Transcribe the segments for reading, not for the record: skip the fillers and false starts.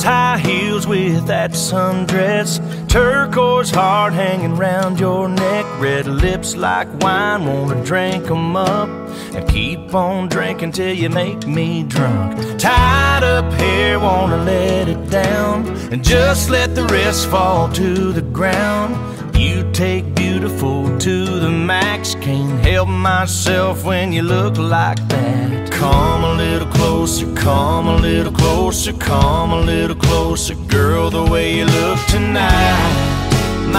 those high heels with that sundress, turquoise heart hanging round your neck, red lips like wine, wanna drink 'em up and keep on drinking till you make me drunk. Tied up hair, wanna let it down and just let the rest fall to the ground. You take beautiful to the max, can't help myself when you look like that. Come a little closer, come a little closer, come a little closer, girl, the way you look tonight.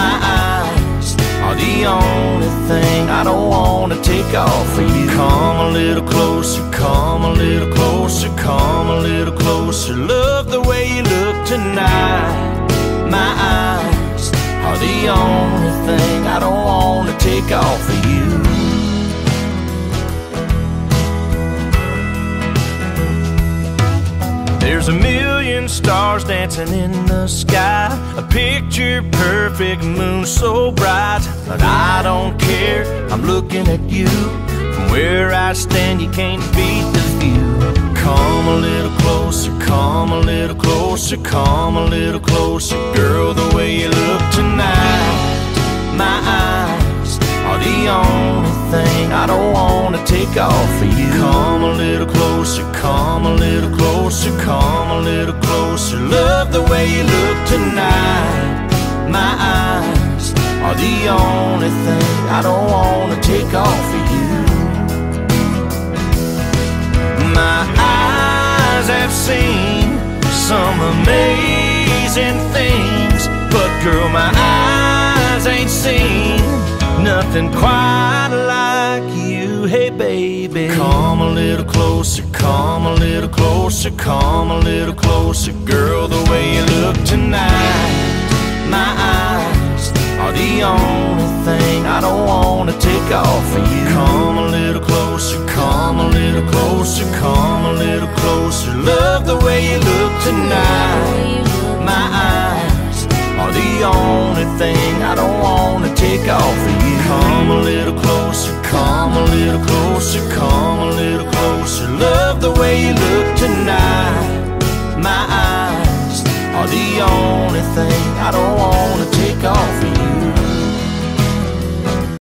My eyes are the only thing I don't wanna take off of you. Come a little closer, come a little closer, come a little closer, love the way you look tonight. My eyes are the only thing I don't wanna take off of you. There's a million stars dancing in the sky, a picture perfect moon so bright, but I don't care, I'm looking at you. From where I stand you can't beat the view. Come a little closer, come a little closer, come a little closer, girl, the way you look tonight. My eyes are the only thing I don't wanna take off of you. Come a little closer, come a little closer, come a little closer, love the way you look tonight. My eyes are the only thing I don't wanna take off of you. My eyes have seen some amazing things, but girl, my eyes ain't seen nothing quite like you. Hey baby, come a little closer, come a little closer, come a little closer, girl, the way you look tonight. My eyes are the only thing I don't wanna take off of you. Come a little closer, come a little closer, come a little closer, love the way you look tonight. My eyes are the only thing I don't wanna take off of you. Come a little closer, come a little closer, come a little